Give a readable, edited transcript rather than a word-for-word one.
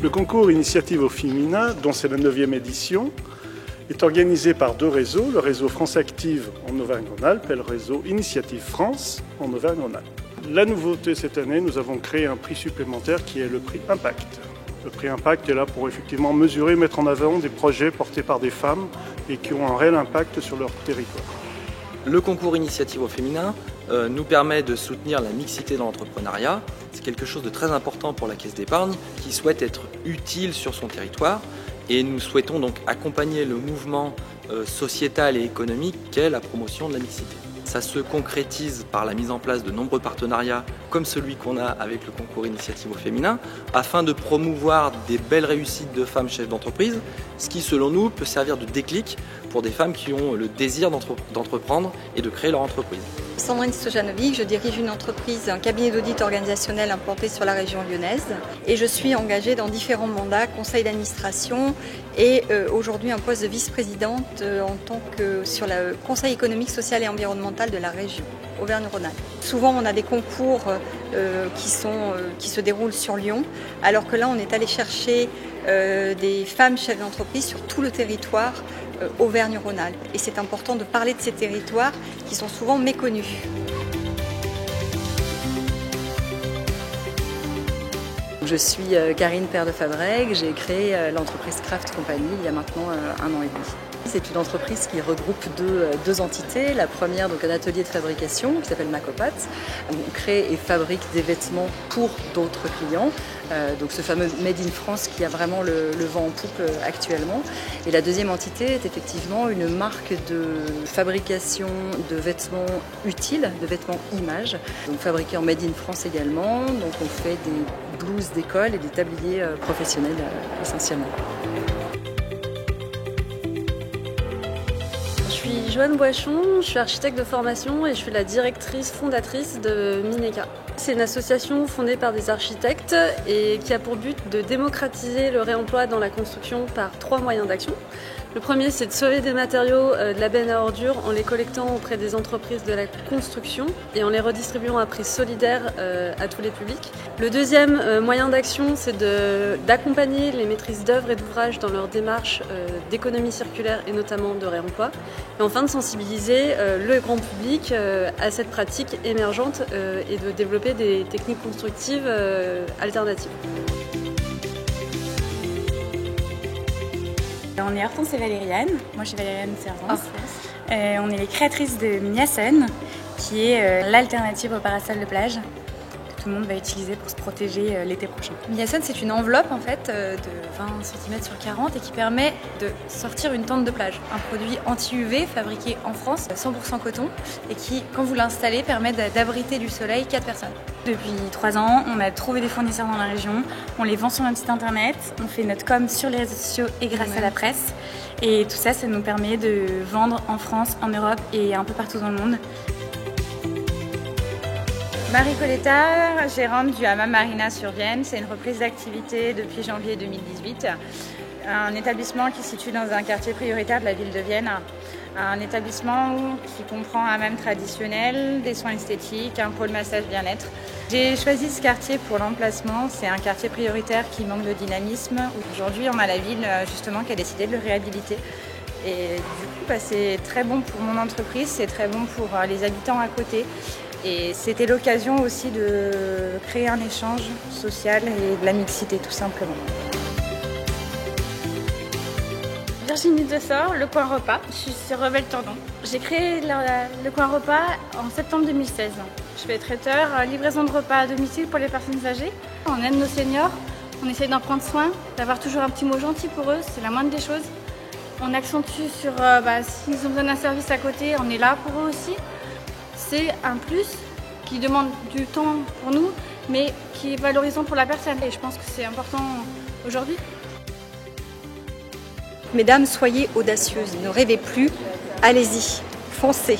Le concours Initiative au féminin, dont c'est la 9e édition, est organisé par deux réseaux, le réseau France Active en Auvergne-Rhône-Alpes et le réseau Initiative France en Auvergne-Rhône-Alpes. La nouveauté cette année, nous avons créé un prix supplémentaire qui est le prix Impact. Le prix Impact est là pour effectivement mesurer, mettre en avant des projets portés par des femmes et qui ont un réel impact sur leur territoire. Le concours Initiative au féminin nous permet de soutenir la mixité dans l'entrepreneuriat. C'est quelque chose de très important pour la Caisse d'épargne qui souhaite être utile sur son territoire et nous souhaitons donc accompagner le mouvement sociétal et économique qu'est la promotion de la mixité. Ça se concrétise par la mise en place de nombreux partenariats comme celui qu'on a avec le concours Initiative au féminin afin de promouvoir des belles réussites de femmes chefs d'entreprise, ce qui selon nous peut servir de déclic pour des femmes qui ont le désir d'entreprendre et de créer leur entreprise. Sandrine Stojanovic, je dirige une entreprise, un cabinet d'audit organisationnel implanté sur la région lyonnaise et je suis engagée dans différents mandats, conseil d'administration et aujourd'hui un poste de vice-présidente sur le conseil économique, social et environnemental de la région Auvergne-Rhône-Alpes. Souvent on a des concours qui se déroulent sur Lyon alors que là on est allé chercher des femmes chefs d'entreprise sur tout le territoire Auvergne-Rhône-Alpes. Et c'est important de parler de ces territoires qui sont souvent méconnus. Je suis Karine Père de Fabrègue, j'ai créé l'entreprise Craft Company il y a maintenant 1 an et demi. C'est une entreprise qui regroupe deux entités. La première, donc un atelier de fabrication qui s'appelle Macopat. On crée et fabrique des vêtements pour d'autres clients. Donc ce fameux Made in France qui a vraiment le vent en poupe actuellement. Et la deuxième entité est effectivement une marque de fabrication de vêtements utiles, de vêtements images. Donc fabriqués en Made in France également. Donc on fait des blouses d'école et des tabliers professionnels essentiellement. Je suis Joanne Boichon, je suis architecte de formation et je suis la directrice fondatrice de Mineka. C'est une association fondée par des architectes et qui a pour but de démocratiser le réemploi dans la construction par 3 moyens d'action. Le premier, c'est de sauver des matériaux de la benne à ordures en les collectant auprès des entreprises de la construction et en les redistribuant à prix solidaire à tous les publics. Le deuxième moyen d'action, c'est d'accompagner les maîtrises d'œuvre et d'ouvrages dans leur démarche d'économie circulaire et notamment de réemploi. Et enfin, de sensibiliser le grand public à cette pratique émergente et de développer des techniques constructives alternatives. On est Hortense et Valériane, moi je suis Valériane Servance. On est les créatrices de Miason, qui est l'alternative au parasol de plage que tout le monde va utiliser pour se protéger l'été prochain. Miason, c'est une enveloppe en fait de 20 cm sur 40 et qui permet de sortir une tente de plage. Un produit anti-UV fabriqué en France, 100% coton, et qui, quand vous l'installez, permet d'abriter du soleil 4 personnes. Depuis 3 ans, on a trouvé des fournisseurs dans la région, on les vend sur notre site internet, on fait notre com sur les réseaux sociaux et grâce à la presse. Et tout ça, ça nous permet de vendre en France, en Europe et un peu partout dans le monde. Marie Coletta, gérante du Hammam Marina sur Vienne. C'est une reprise d'activité depuis janvier 2018. Un établissement qui se situe dans un quartier prioritaire de la ville de Vienne. Un établissement qui comprend un hammam traditionnel, des soins esthétiques, un pôle massage bien-être. J'ai choisi ce quartier pour l'emplacement. C'est un quartier prioritaire qui manque de dynamisme. Aujourd'hui, on a la ville justement qui a décidé de le réhabiliter. Et du coup, c'est très bon pour mon entreprise, c'est très bon pour les habitants à côté. Et c'était l'occasion aussi de créer un échange social et de la mixité tout simplement. Virginie Dessort, Le Coin Repas. Je suis sur Rebelle Tendon. J'ai créé le Coin Repas en septembre 2016. Je fais traiteur, livraison de repas à domicile pour les personnes âgées. On aide nos seniors, on essaye d'en prendre soin, d'avoir toujours un petit mot gentil pour eux, c'est la moindre des choses. On accentue sur s'ils ont besoin d'un service à côté, on est là pour eux aussi. C'est un plus qui demande du temps pour nous, mais qui est valorisant pour la personne. Et je pense que c'est important aujourd'hui. Mesdames, soyez audacieuses, ne rêvez plus, allez-y, foncez.